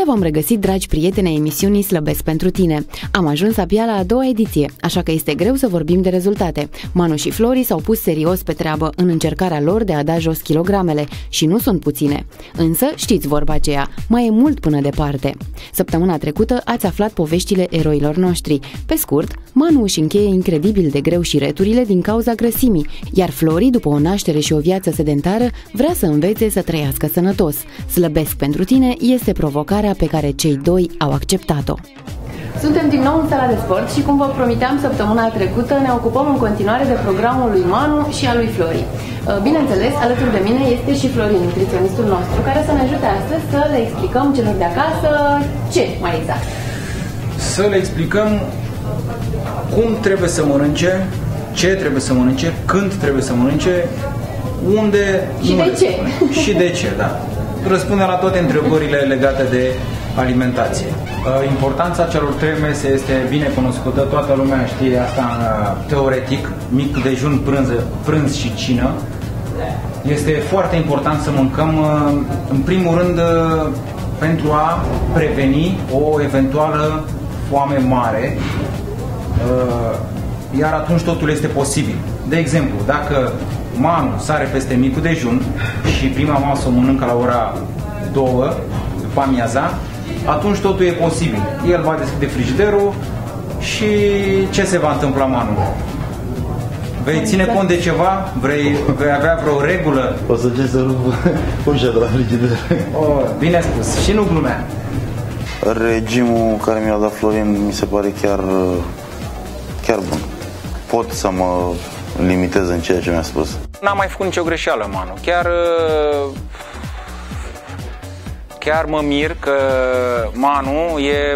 v-am regăsit, dragi prieteni ai emisiunii Slăbesc pentru tine. Am ajuns abia la a doua ediție, așa că este greu să vorbim de rezultate. Manu și Flori s-au pus serios pe treabă în încercarea lor de a da jos kilogramele și nu sunt puține. Însă, știți vorba aceea, mai e mult până departe. Săptămâna trecută ați aflat poveștile eroilor noștri. Pe scurt, Manu își încheie incredibil de greu șireturile din cauza grăsimii, iar Flori, după o naștere și o viață sedentară, vrea să învețe să trăiască sănătos. Slăbesc pentru tine este provocarea pe care cei doi au acceptat-o. Suntem din nou în sala de sport și, cum vă promiteam săptămâna trecută, ne ocupăm în continuare de programul lui Manu și al lui Flori. Bineînțeles, alături de mine este și Florin, nutriționistul nostru, care să ne ajute astăzi să le explicăm celor de acasă ce, mai exact. Să le explicăm cum trebuie să mănânce, ce trebuie să mănânce, când trebuie să mănânce, unde... Și de ce. Și de ce, da. Răspunde la toate întrebările legate de alimentație. Importanța celor 3 mese este bine cunoscută, toată lumea știe asta teoretic, mic dejun, prânz și cină. Este foarte important să mâncăm, în primul rând, pentru a preveni o eventuală foame mare, iar atunci totul este posibil. De exemplu, dacă Manu sare peste micul dejun și prima masă o mănâncă la ora 2 după amiaza, atunci totul e posibil. El va deschide frigiderul și ce se va întâmpla, Manu? Vei ține cont de ceva? Vei avea vreo regulă? O să încerc să rup ușa de la frigider. Bine spus. Și nu glumea. Regimul care mi-a dat Florin mi se pare chiar bun. Pot să mă limitez în ceea ce mi-a spus. N-am mai făcut nicio greșeală, Manu. Chiar mă mir că Manu e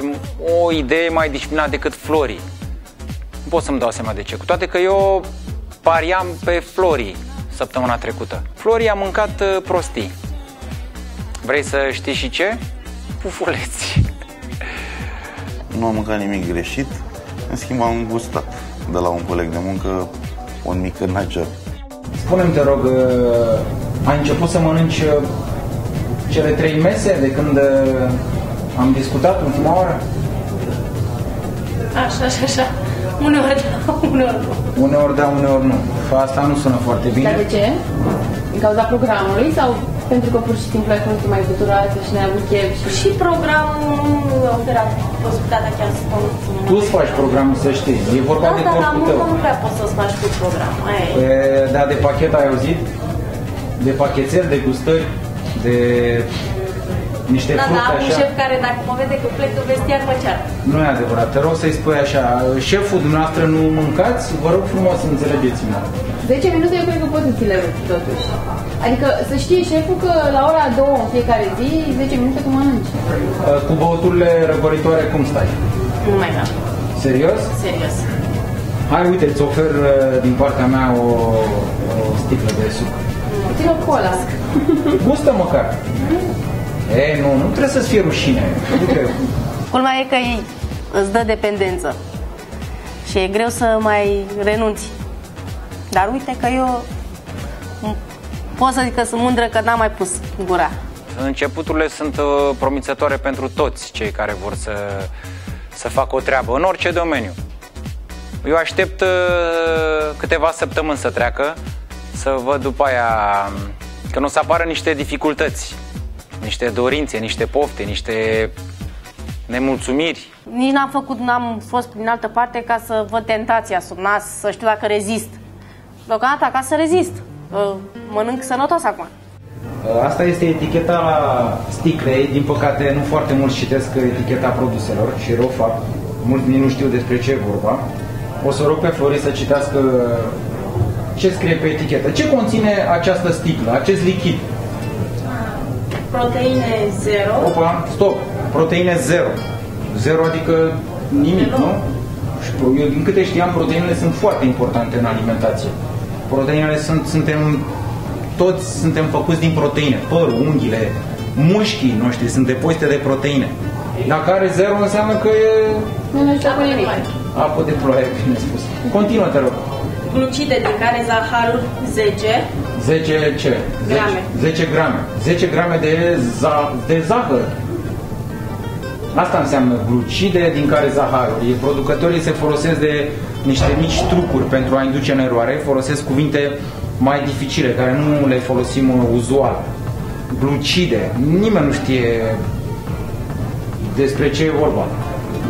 o idee mai disciplinată decât Flori. Nu pot să-mi dau seama de ce. Cu toate că eu pariam pe Flori săptămâna trecută. Flori a mâncat prostii. Vrei să știi și ce? Pufuleți. Nu am mâncat nimic greșit. În schimb am gustat de la un coleg de muncă un mic nagel. Spune-mi, te rog, ai început să mănânci cele 3 mese de când am discutat ultima oară? Așa. Uneori da, uneori nu. Uneori da, uneori nu. Asta nu sună foarte bine. Dar de ce? Din cauza programului sau pentru că pur și simplu ai fost mai buturoasă și ne-ai avut chef? Și programul nu oferă posibilitatea chiar să mănânc. Tu îți faci programul, să știi. E vorba de corpul tău. Da, nu prea poți să-ți faci tu programul. Da, de pachet ai auzit? De pachetel, de gustări, de niște fructe, așa. Da, un așa. șef care dacă mă vede că plec în vestiar, mă ceartă. Nu e adevărat. Te rog să-i spui așa, șeful dumneavoastră nu mâncați? Vă rog frumos să înțelegeți-mă. 10 minute eu cred că poți să ți le rupi, totuși. Adică să știe șeful că la ora 2 în fiecare zi, 10 minute tu mănânci. Cu băuturile răcoritoare cum stai? Nu mai vreau. Serios? Serios. Hai, uite, îți ofer din partea mea o sticlă de suc. Ține-o cola. Gustă măcar. Nu trebuie să-ți fie rușine. Culmea e că îți dă dependență și e greu să mai renunți. Dar uite că eu pot să zic că sunt mândră că n-am mai pus gura. Începuturile sunt promițătoare pentru toți cei care vor să facă o treabă, în orice domeniu. Eu aștept câteva săptămâni să treacă, să văd după aia că nu o să apară niște dificultăți, niște dorințe, niște pofte, niște nemulțumiri. Nici n-am fost prin altă parte ca să văd tentația sub nas, să știu dacă rezist. Deocamdată ca să rezist. Mănânc sănătos acum. Asta este eticheta sticlei. Din păcate, nu foarte mulți citesc eticheta produselor și rău fapt. Mulți nu știu despre ce e vorba. O să rog pe Flori să citească ce scrie pe etichetă. Ce conține această sticlă, acest lichid? Proteine 0. Opa, stop! Proteine 0. 0 adică nimic, nu? Eu, din câte știam, proteinele sunt foarte importante în alimentație. Proteinele toți suntem făcuți din proteine. Părul, unghiile, mușchii noștri sunt depozite de proteine. Dacă are 0 înseamnă că e... Nu știu cu nimic. Apă de ploaie, bine spus. Continuă, te rog. Glucide, din care zaharul 10. 10 ce? Grame. 10 grame. 10 grame de zahăr. Asta înseamnă glucide din care zaharuri. Producătorii se folosesc de niște mici trucuri pentru a induce în eroare, folosesc cuvinte mai dificile, care nu le folosim uzual. Glucide, nimeni nu știe despre ce e vorba.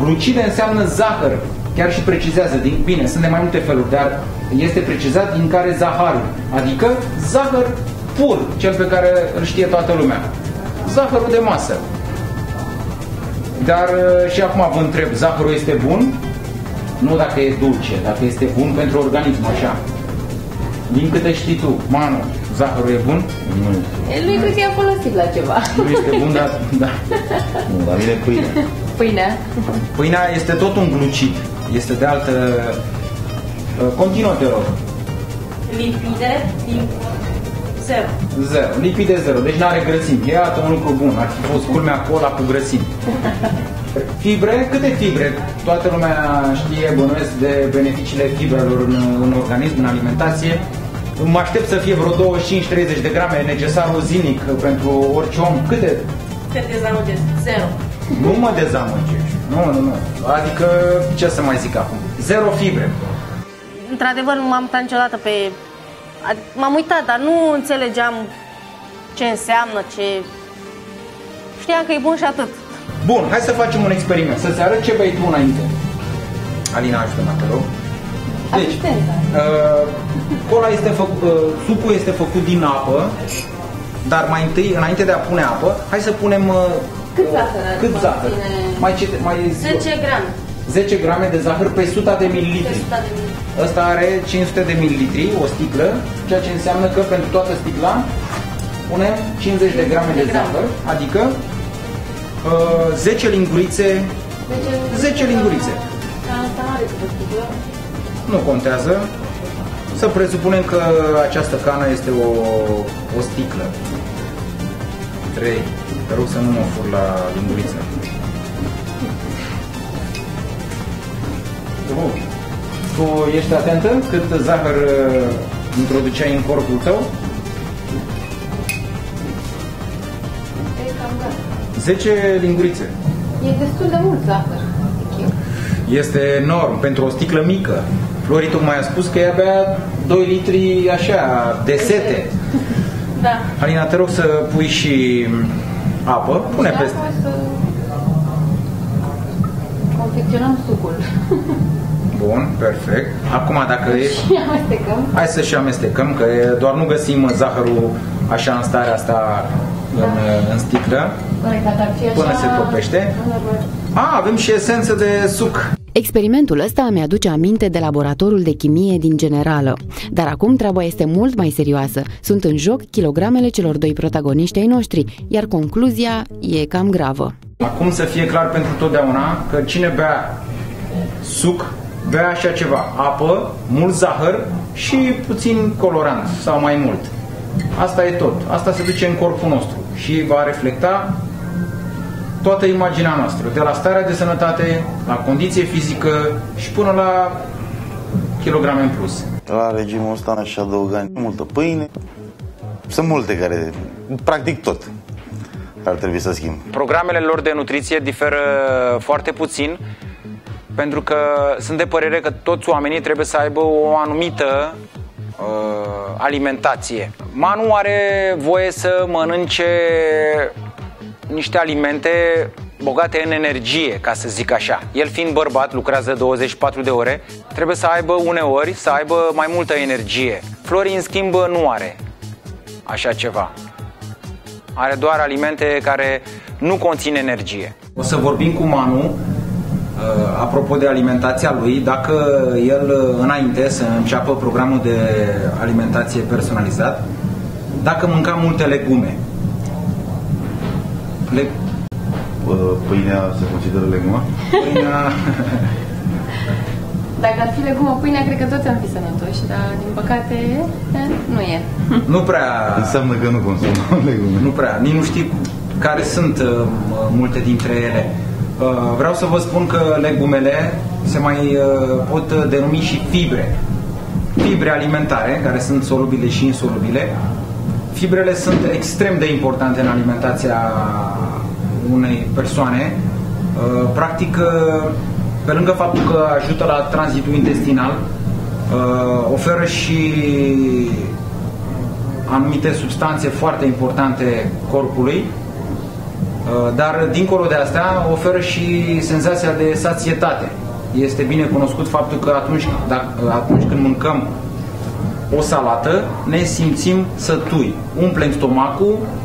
Glucide înseamnă zahăr, chiar și precizează, bine, sunt de mai multe feluri, dar este precizat din care zaharul, adică zahăr pur, cel pe care îl știe toată lumea. Zahărul de masă. Dar și acum vă întreb, zahărul este bun? Nu dacă e dulce, dacă este bun pentru organism, așa. Din câte știi tu, Manu, zahărul e bun? Nu. Nu cred că e folosit la ceva. Nu este bun, dar... Da. Nu, dar vine pâine. Pâinea? Pâinea este tot un glucid. Este de altă... Continuă, te rog. Lipide, zero. Zero. Lipide zero. Deci n-are grăsimi. E iată un lucru bun. Ar fi fost culmea cola cu grăsimi. Fibre? Câte fibre? Toată lumea știe, bănuiesc, de beneficiile fibrelor în organism, în alimentație. Mă aștept să fie vreo 25-30 de grame necesarul zilnic pentru orice om. Câte? Te dezamăgesc. Zero. Nu mă dezamăgești. Nu. Adică, ce să mai zic acum? Zero fibre. Într-adevăr, nu m-am uitat niciodată pe... M-am uitat, dar nu înțelegeam ce înseamnă, ce... Știam că e bun și atât. Bun, hai să facem un experiment. Să-ți arăt ce bei tu înainte. Alina, ajută-mă, te rog. Deci, cola este sucul este făcut din apă, dar mai întâi, înainte de a pune apă, hai să punem... Cât zahăr? Mai 10 grame. 10 grame de zahăr pe 100 de mililitri. Ăsta are 500 de mililitri, o sticlă, ceea ce înseamnă că pentru toată sticla punem 50 de grame de zahăr, adică 10 lingurițe. 10 lingurițe. Nu contează. Să presupunem că această cană este o sticlă. 3. Te rog să nu mă fur la linguriță. Tu ești atentă cât zahăr introduceai în corpul tău? 10 lingurițe. E destul de mult zahăr. Este enorm pentru o sticlă mică. Flori tocmai a spus că e abia 2 litri așa, de sete. Da. Alina, te rog să pui și apă. Pune peste. Să confecționăm sucul. Bun, perfect. Acum dacă e... Și amestecăm. Hai să și amestecăm, că doar nu găsim zahărul așa în starea asta în sticlă. Până se topește. Avem și esență de suc. Experimentul ăsta îmi aduce aminte de laboratorul de chimie din Generală. Dar acum treaba este mult mai serioasă. Sunt în joc kilogramele celor doi protagoniști ai noștri, iar concluzia e cam gravă. Acum să fie clar pentru totdeauna că cine bea suc, bea așa ceva: apă, mult zahăr și puțin colorant sau mai mult. Asta e tot. Asta se duce în corpul nostru și va reflecta toată imaginea noastră, de la starea de sănătate, la condiție fizică și până la kilograme în plus. La regimul ăsta aș adăuga multă pâine. Sunt multe care, practic tot, ar trebui să schimb. Programele lor de nutriție diferă foarte puțin, pentru că sunt de părere că toți oamenii trebuie să aibă o anumită alimentație. Manu are voie să mănânce niște alimente bogate în energie, ca să zic așa. El fiind bărbat, lucrează 24 de ore, trebuie să aibă uneori, să aibă mai multă energie. Flori, în schimb, nu are așa ceva. Are doar alimente care nu conțin energie. O să vorbim cu Manu apropo de alimentația lui, dacă el înainte să înceapă programul de alimentație personalizat, dacă mânca multe legume. Pâinea se consideră legumă? Pâinea... Dacă ar fi legumă, pâinea, cred că toți am fi sănătoși, dar din păcate nu e. Nu prea... Înseamnă că nu consumăm legume. Nu prea, nici nu știi care sunt multe dintre ele. Vreau să vă spun că legumele se mai pot denumi și fibre. Fibre alimentare, care sunt solubile și insolubile. Fibrele sunt extrem de importante în alimentația unei persoane, Practic, pe lângă faptul că ajută la tranzitul intestinal, oferă și anumite substanțe foarte importante corpului, dar dincolo de astea oferă și senzația de sațietate. Este bine cunoscut faptul că atunci când mâncăm o salată, ne simțim sătui. Umplem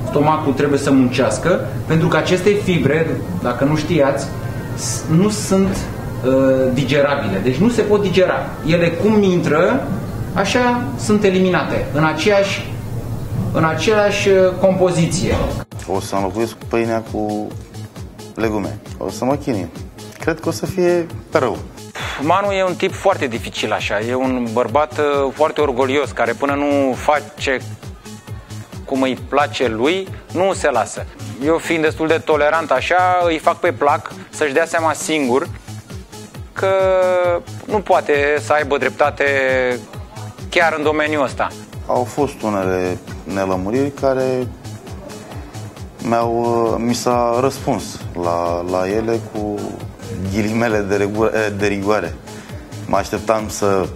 stomacul trebuie să muncească, pentru că aceste fibre, dacă nu știați, nu sunt digerabile. Deci nu se pot digera. Ele cum intră, așa sunt eliminate, în aceeași compoziție. O să înlocuiesc pâinea cu legume. O să mă chinui. Cred că o să fie rău. Manu e un tip foarte dificil așa, e un bărbat foarte orgolios, care până nu face cum îi place lui, nu se lasă. Eu fiind destul de tolerant așa, îi fac pe plac să-și dea seama singur că nu poate să aibă dreptate chiar în domeniul ăsta. Au fost unele nelămuriri care mi s-a răspuns la ele cu ghilimele de rigoare. Mă așteptam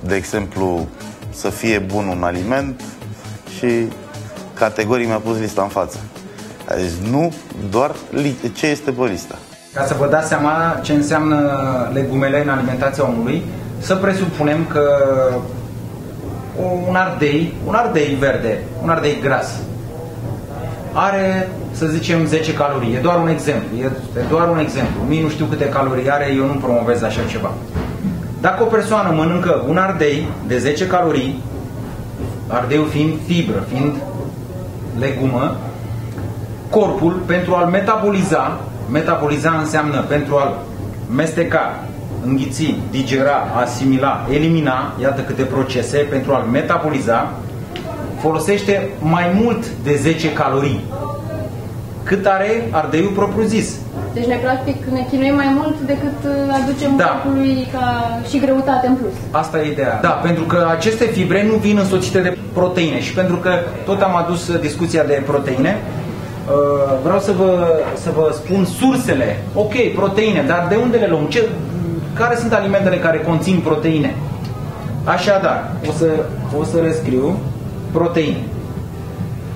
de exemplu, să fie bun un aliment și categoric mi-a pus lista în față. Deci nu doar ce este pe lista. Ca să vă dați seama ce înseamnă legumele în alimentația omului, să presupunem că un ardei verde, un ardei gras, are, să zicem, 10 calorii. E doar un exemplu. Mie nu știu câte calorii are, eu nu promovez așa ceva. Dacă o persoană mănâncă un ardei de 10 calorii, ardeiul fiind fibră, fiind legumă, corpul, pentru a-l metaboliza înseamnă pentru a-l mesteca, înghiți, digera, asimila, elimina, iată câte procese, pentru a-l metaboliza, folosește mai mult de 10 calorii. Cât are ardeiul propriu-zis. Deci noi practic ne chinuim mai mult decât aducem corpului ca și greutate în plus. Asta e ideea. Da, pentru că aceste fibre nu vin însoțite de proteine și pentru că tot am adus discuția de proteine, vreau să vă spun sursele. Ok, proteine, dar de unde le luăm? Care sunt alimentele care conțin proteine? Așadar, o să rescriu proteine.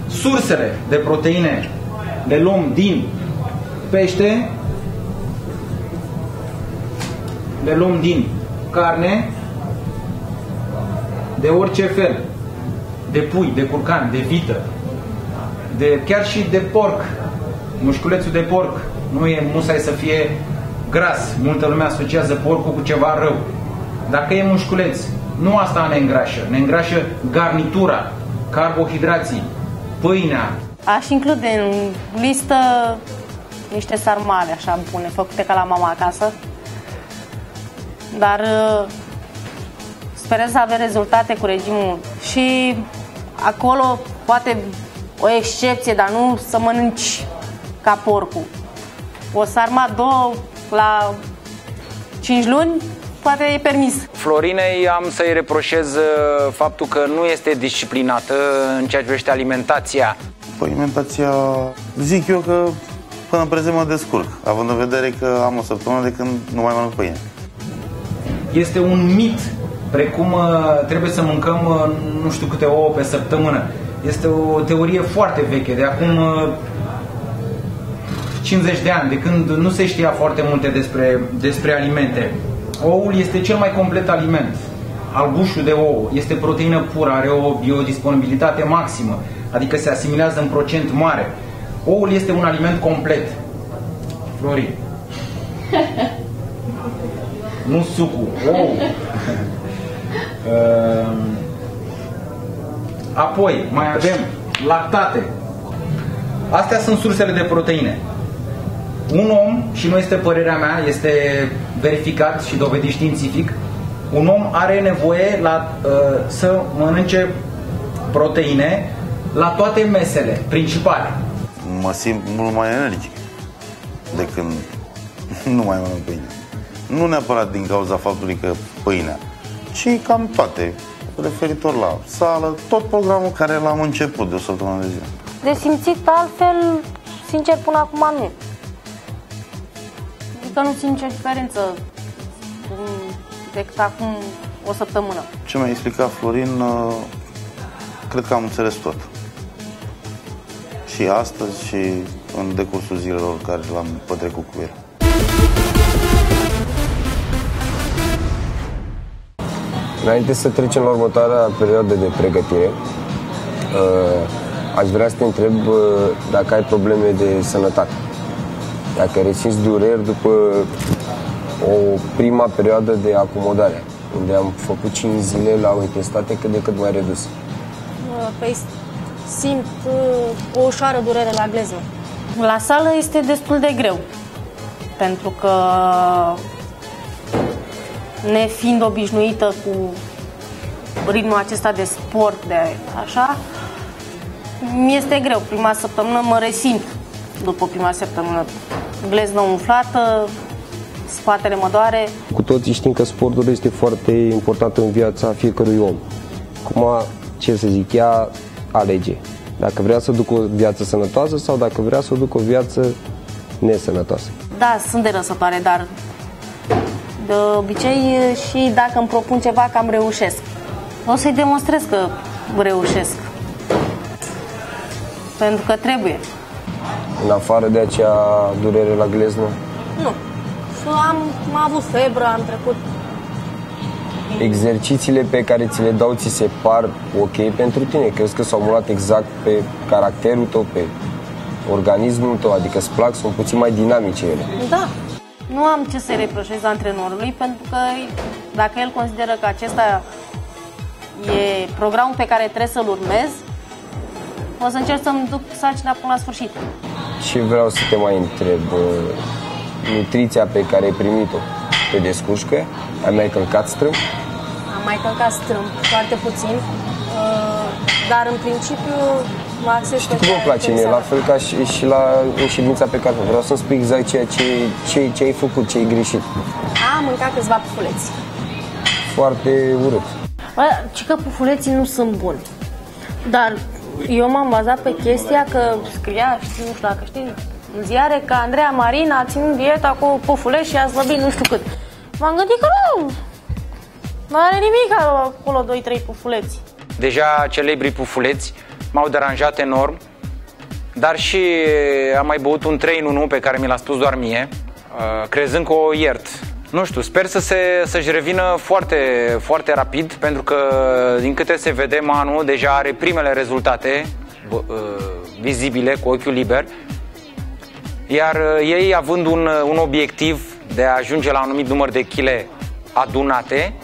Sursele de proteine le luăm din pește, le luăm din carne, de orice fel, de pui, de curcan, de vită, chiar și de porc. Mușculețul de porc nu e musai să fie gras. Multă lume asociază porcul cu ceva rău. Dacă e mușculeț, nu asta ne îngrașă. Ne îngrașă garnitura, carbohidrații, pâinea. Aș include în listă niște sarmale așa bune, făcute ca la mama acasă. Dar sperez să avem rezultate cu regimul. Și acolo poate o excepție, dar nu să mănânci ca porcul. O sarma 2 la 5 luni, poate e permis. Florinei am să-i reproșez faptul că nu este disciplinată în ceea ce privește alimentația. Alimentația, zic eu că până în prezent mă descurc, având în vedere că am o săptămână de când nu mai mănânc pâine. Este un mit, precum trebuie să mâncăm nu știu câte ouă pe săptămână. Este o teorie foarte veche, de acum 50 de ani, de când nu se știa foarte multe despre alimente. Oul este cel mai complet aliment. Albușul de ou este proteină pură, are o biodisponibilitate maximă, adică se asimilează în procent mare. Oul este un aliment complet. Florin. Nu sucul, ou. Apoi mai avem lactate. Astea sunt sursele de proteine. Un om, și nu este părerea mea, este verificat și dovedit științific, un om are nevoie să mănânce proteine la toate mesele principale. Mă simt mult mai energic de când nu mai mănânc pâine. Nu neapărat din cauza faptului că pâinea, ci cam toate, referitor la sală, tot programul care l-am început de o săptămână de zile. De simțit altfel, sincer, până acum nu. că nu simt nicio diferență decât acum o săptămână. Ce mi-a explicat Florin, cred că am înțeles tot. Și astăzi și în decursul zilelor care l-am petrecut cu el. Înainte să trecem la următoarea perioadă de pregătire, aș vrea să te întreb dacă ai probleme de sănătate. Dacă resimți dureri după o prima perioadă de acomodare, unde am făcut 5 zile la o intensitate cât de cât mai redusă. Păi simt o ușoară durere la gleznă. La sală este destul de greu, pentru că nefiind obișnuită cu ritmul acesta de sport, de așa, mi este greu. Prima săptămână mă resimt după prima săptămână. Gleznă umflată, spatele mă doare. Cu toții știm că sportul este foarte important în viața fiecărui om. Acum, ce să zic, ea alege. Dacă vrea să ducă o viață sănătoasă sau dacă vrea să ducă o viață nesănătoasă. Da, sunt de răsătoare, dar de obicei și dacă îmi propun ceva, cam reușesc. O să-i demonstrez că reușesc. Pentru că trebuie. În afară de acea durere la gleznă? Nu. Am avut febră, am trecut. Exercițiile pe care ți le dau ți se par ok pentru tine? Crezi că s-au mulat exact pe caracterul tău, pe organismul tău? Adică îți plac, sunt puțin mai dinamice ele? Da. Nu am ce să-i reproșez antrenorului, pentru că dacă el consideră că acesta e programul pe care trebuie să-l urmez, o să încerc să-mi duc sarcina până la sfârșit. Și vreau să te mai întreb, nutriția pe care ai primit-o, te descurci cu ea? Ai mai călcat strâmb? Am mai călcat strâmb, foarte puțin, dar în principiu mă axez pe cum îmi place mie, la fel ca și la ședința pe care vreau să-mi spui exact ce ai făcut, ce ai greșit. Am mâncat câțiva pufuleți. Foarte urât. Ci că pufuleții nu sunt buni, dar eu m-am bazat pe chestia că scria, nu știu dacă știi, în ziare că Andreea Marin a ținut dieta cu pufuleți și a slăbit nu știu cât. M-am gândit că nu are nimic acolo 2-3 pufuleți. Deja celebrii pufuleți m-au deranjat enorm, dar și am mai băut un 3 în 1 pe care mi l-a spus doar mie, crezând că o iert. Nu știu, sper să-și revină foarte, foarte rapid, pentru că, din câte se vede, Manu deja are primele rezultate vizibile, cu ochiul liber, iar ei, având un obiectiv de a ajunge la un anumit număr de chile adunate,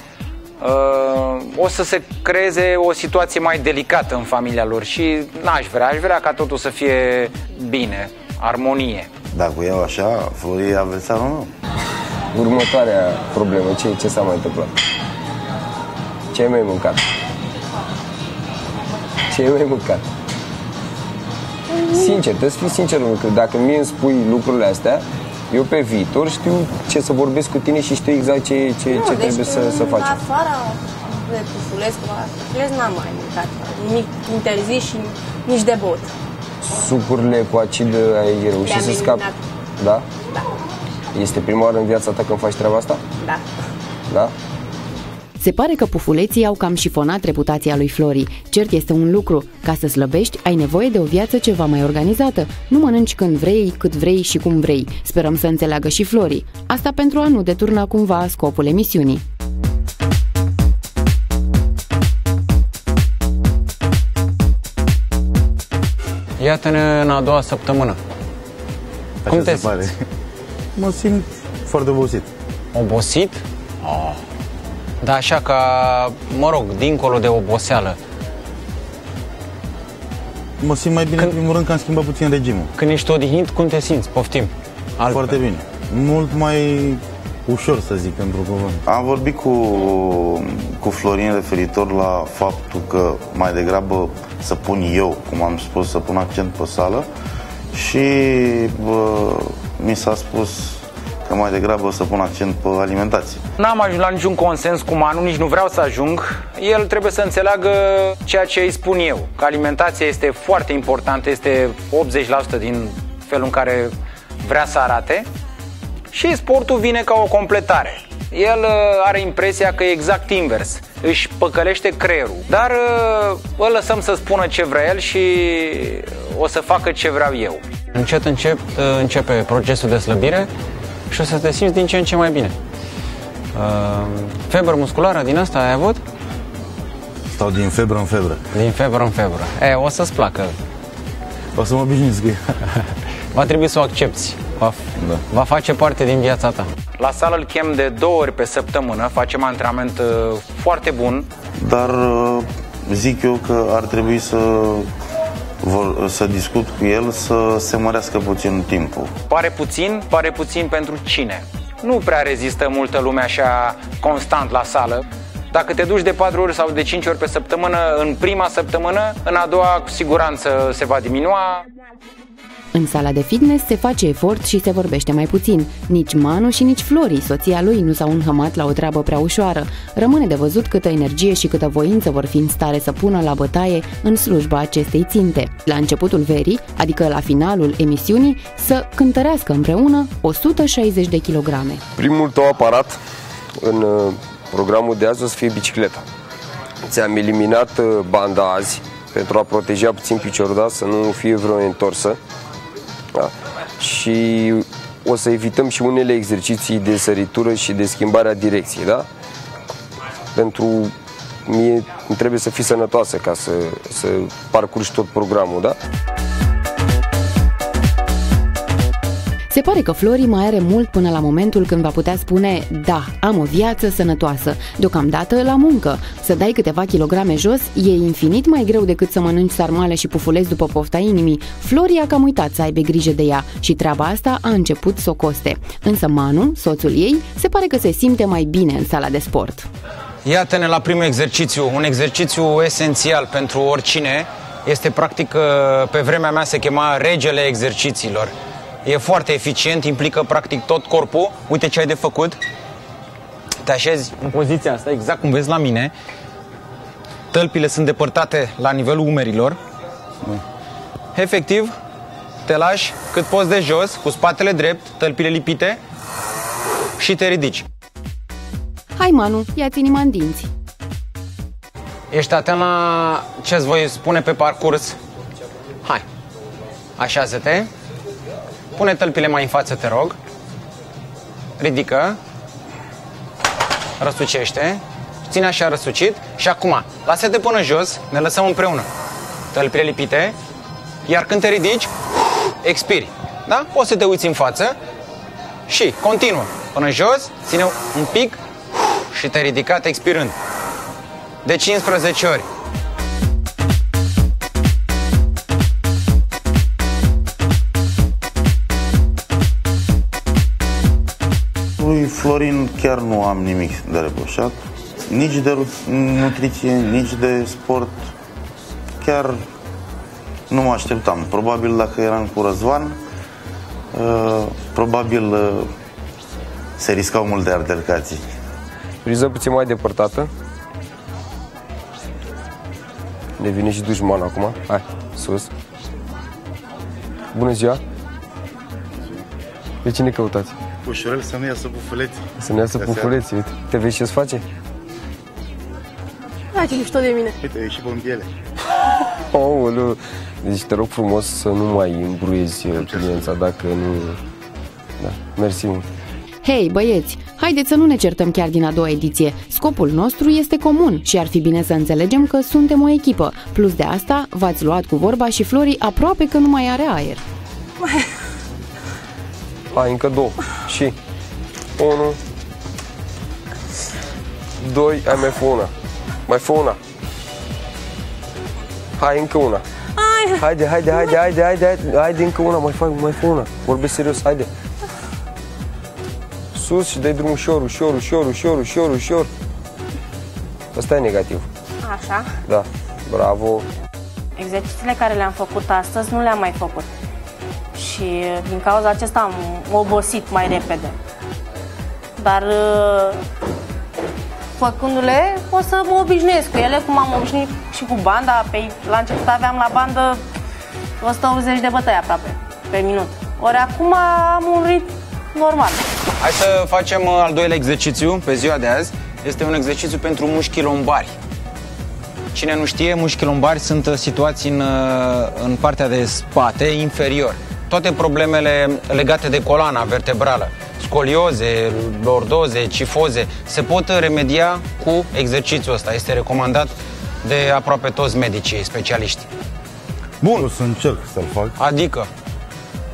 o să se creeze o situație mai delicată în familia lor și aș vrea ca totul să fie bine, armonie. Dacă iau așa, Florin e adversarul meu. Următoarea problemă, ce s-a mai întâmplat? Ce ai mai mâncat? Ce ai mai mâncat? Sincer, trebuie să fii sincer, că dacă mie îmi spui lucrurile astea, eu pe viitor știu ce să vorbesc cu tine și știu exact ce trebuie să facem. Afară de pufuleț n-am mai mâncat. Nimic interzis și nici de băut. Sucurile cu acid ai reușit să scapi? Da? Da. Este prima oară în viața ta când faci treaba asta? Da. Da? Se pare că pufuleții au cam șifonat reputația lui Flori. Cert este un lucru, ca să slăbești ai nevoie de o viață ceva mai organizată. Nu mănânci când vrei, cât vrei și cum vrei. Sperăm să înțeleagă și Flori. Asta pentru a nu deturna cumva scopul emisiunii. Iată-ne în a doua săptămână. Așa Cum te se pare. simți? Mă simt foarte obosit. Obosit? Oh. Da, așa ca, mă rog, dincolo de oboseală. Mă simt mai bine în primul rând că am schimbat puțin regimul. Când ești odihnit, cum te simți? Poftim. Altfel. Foarte bine. Mult mai ușor, să zic, pentru cuvânt. Am vorbit cu Florin referitor la faptul că mai degrabă să pun eu, cum am spus, să pun accent pe sală și mi s-a spus că mai degrabă să pun accent pe alimentație. N-am ajuns la niciun consens cu Manu, nici nu vreau să ajung. El trebuie să înțeleagă ceea ce îi spun eu, că alimentația este foarte importantă, este 80% din felul în care vrea să arate. Și sportul vine ca o completare. El are impresia că e exact invers, își păcălește creierul, dar îl lăsăm să spună ce vrea el și o să facă ce vreau eu. Încet, încet începe procesul de slăbire și o să te simți din ce în ce mai bine. Febră musculară din asta ai avut? Stau din febră în febră. Din febră în febră. O să-ți placă. O să mă obișnuiesc cu ea. Va trebui să o accepti. Va face parte din viața ta. La sală îl chem de 2 ori pe săptămână, facem antrenament foarte bun. Dar zic eu că ar trebui să discut cu el să se mărească puțin timpul. Pare puțin pentru cine? Nu prea rezistă multă lume așa constant la sală. Dacă te duci de 4 ori sau de 5 ori pe săptămână, în prima săptămână, în a doua cu siguranță se va diminua. În sala de fitness se face efort și se vorbește mai puțin. Nici Manu și nici Flori, soția lui, nu s-au înhămat la o treabă prea ușoară. Rămâne de văzut câtă energie și câtă voință vor fi în stare să pună la bătaie în slujba acestei ținte. La începutul verii, adică la finalul emisiunii, să cântărească împreună 160 de kilograme. Primul tău aparat în programul de azi o să fie bicicleta. Ți-am eliminat banda azi pentru a proteja puțin piciorul, da? Să nu fie vreo întorsă. Da? Și o să evităm și unele exerciții de săritură și de schimbarea direcției, da? Pentru mie îmi trebuie să fii sănătoasă ca să parcurgi tot programul, da? Se pare că Flori mai are mult până la momentul când va putea spune da, am o viață sănătoasă, deocamdată la muncă. Să dai câteva kilograme jos e infinit mai greu decât să mănânci sarmale și pufuleți după pofta inimii. Flori a cam uitat să aibă grijă de ea și treaba asta a început să o coste. Însă Manu, soțul ei, se pare că se simte mai bine în sala de sport. Iată-ne la primul exercițiu, un exercițiu esențial pentru oricine. Este practic, pe vremea mea se chema regele exercițiilor. E foarte eficient, implică practic tot corpul. Uite ce ai de făcut. Te așezi în poziția asta, exact cum vezi la mine. Tălpile sunt depărtate la nivelul umerilor. Efectiv, te lași cât poți de jos, cu spatele drept, tălpile lipite și te ridici. Hai, Manu, ia-ți inima în dinți. Ești atent la ce-ți voi spune pe parcurs? Hai, așează-te. Pune tălpile mai în față, te rog. Ridică. Răsucește. Ține așa răsucit. Și acum, lasă-te până jos. Ne lăsăm împreună. Tălpile lipite. Iar când te ridici, expiri. Da? Poți să te uiți în față. Și continuă. Până jos, ține un pic și te-ai ridicat expirând. De 15 ori. Lui Florin chiar nu am nimic de reproșat, nici de nutriție, nici de sport. Chiar nu mă așteptam. Probabil dacă eram cu Răzvan, probabil se riscau multe altercații. Priză puțin mai depărtată. Devine și dușman acum. Hai, sus. Bună ziua! Pe cine căutați? Ușurel să nu iasă pufuleții. Să nu iasă pufuleții, uite. Te vezi ce-ți face? Hai, ce mișto de mine. Uite, e și pompiele. Aoleu. Deci te rog frumos să nu mai îmbruiezi cliența, dacă nu... Da, mersi mult. Hei, băieți, haideți să nu ne certăm chiar din a doua ediție. Scopul nostru este comun și ar fi bine să înțelegem că suntem o echipă. Plus de asta, v-ați luat cu vorba și Flori aproape că nu mai are aer. Hai, încă 2. Și 1 2, ai mai fă una. Mai fă una. Hai, încă una. Haide, încă una, mai fă una. Vorbesc serios, haide. Sus și dai drum ușor. Ăsta e negativ. Așa? Da, bravo. Exercițiile care le-am făcut astăzi nu le-am mai făcut. Și din cauza acesta am obosit mai repede. Dar făcându-le o să mă obișnuiesc cu ele, cum am obișnuit și cu banda. La început aveam la bandă 180 de bătăi aproape pe minut. Ori acum am un ritm normal. Hai să facem al doilea exercițiu pe ziua de azi. Este un exercițiu pentru mușchii lombari. Cine nu știe, mușchii lombari sunt situați în partea de spate, inferior. Toate problemele legate de coloana vertebrală, scolioze, lordoze, cifoze, se pot remedia cu exercițiul ăsta. Este recomandat de aproape toți medicii specialiști. Bun. O să încerc să-l fac. Adică?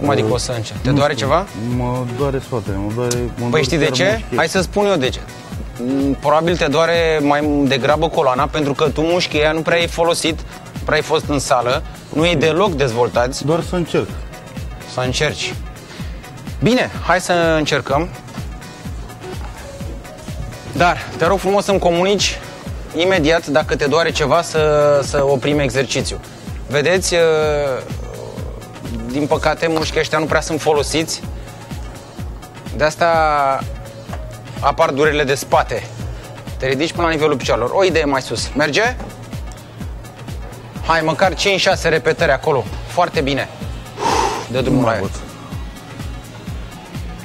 Cum adică o să încerc? Te doare ceva? Mă doare spatele, mă doare... Păi știi de ce? Mușchii. Hai să spun eu de ce. Probabil te doare mai degrabă coloana, pentru că tu mușchii ăia nu prea ai folosit, nu prea ai fost în sală, nu e deloc dezvoltați. Doar să încerc. Să încerci. Bine, hai să încercăm. Dar te rog frumos să-mi comunici imediat dacă te doare ceva să oprim exercițiul. Vedeți, din păcate mușchii ăștia nu prea sunt folosiți. De asta apar durerile de spate. Te ridici până la nivelul picioarelor. O idee mai sus. Merge? Hai, măcar 5-6 repetări acolo. Foarte bine. Dă drumul la el.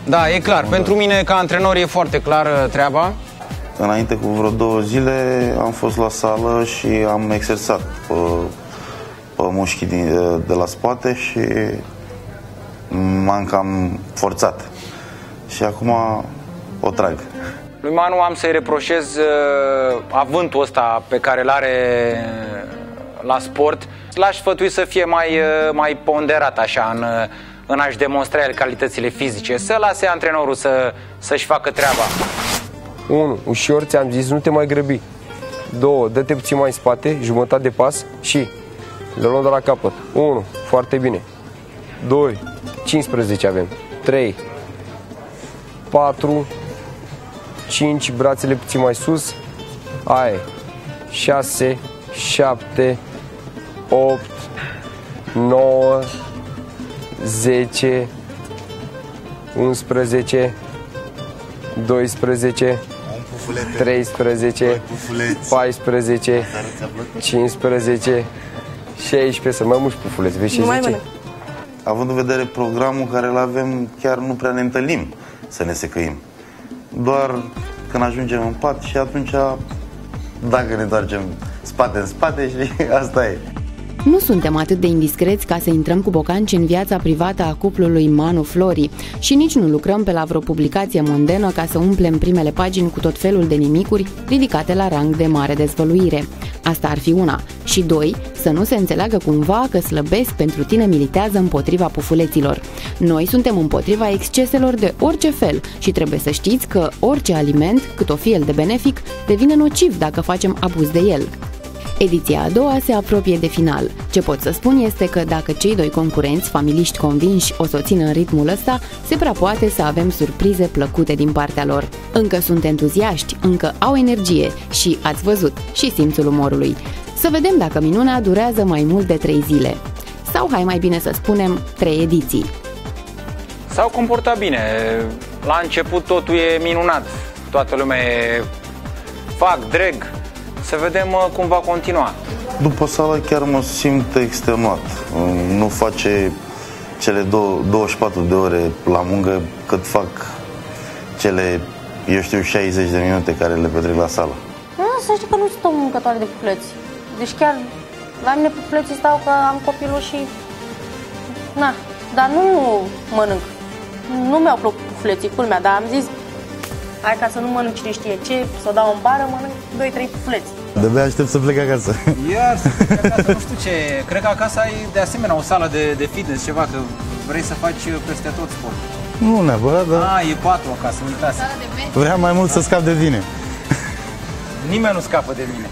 Da, e clar. Pentru mine, ca antrenor, e foarte clar treaba. Înainte cu vreo 2 zile am fost la sală și am exersat pe mușchii de la spate și m-am cam forțat. Și acum o trag. Lui Manu am să-i reproșez avântul ăsta pe care îl are la sport. L-aș sfătui să fie mai ponderat așa în a-și demonstra el calitățile fizice. Să lase antrenorul să-și facă treaba. 1. Ușor, ți-am zis, nu te mai grăbi. 2. Dă-te puțin mai în spate, jumătate de pas și le luăm de la capăt. 1. Foarte bine. 2. 15 avem. 3. 4. 5. Brațele puțin mai sus. Aia. 6. 7. 8. 9. 10. 11. 12. 13. 14. 15. 16. Să mai mulți pufuleți. Vezi ce zice? Având în vedere programul care îl avem, chiar nu prea ne întâlnim să ne secăim. Doar când ajungem în pat și atunci, dacă ne întoarcem spate în spate și asta e. Nu suntem atât de indiscreți ca să intrăm cu bocanci în viața privată a cuplului Manu-Flori și nici nu lucrăm pe la vreo publicație mondenă ca să umplem primele pagini cu tot felul de nimicuri ridicate la rang de mare dezvăluire. Asta ar fi una. Și 2. Să nu se înțeleagă cumva că Slăbesc pentru tine militează împotriva pufuleților. Noi suntem împotriva exceselor de orice fel și trebuie să știți că orice aliment, cât o fi el de benefic, devine nociv dacă facem abuz de el. Ediția a doua se apropie de final. Ce pot să spun este că dacă cei 2 concurenți, familiști convinși, o să o țină în ritmul ăsta, se prea poate să avem surprize plăcute din partea lor. Încă sunt entuziaști, încă au energie și, ați văzut, și simțul umorului. Să vedem dacă minunea durează mai mult de 3 zile. Sau, hai mai bine să spunem, 3 ediții. S-au comportat bine. La început totul e minunat. Toată lumea e fac, drag. Să vedem cum va continua. După sală chiar mă simt extenuat. Nu face cele 24 de ore la muncă cât fac cele, eu știu, 60 de minute care le petrec la sală. Să știi că nu sunt o mâncătoare de pufuleți. Deci chiar la mine pufuleții stau că am copilul și... Na, dar nu mănânc. Nu mi-au plăcut pufuleții, culmea, dar am zis hai ca să nu mănânc cine știe ce, să o dau în bară, mănânc 2-3 pufuleți. De-abia aștept să plec acasă. Iar să plec acasă, nu știu ce. Cred că acasă ai de asemenea o sală de fitness, ceva, că vrei să faci peste tot sport. Nu neapărat, dar... E patul acasă, uitați. Vreau mai mult să scap de tine. Nimeni nu scapă de mine.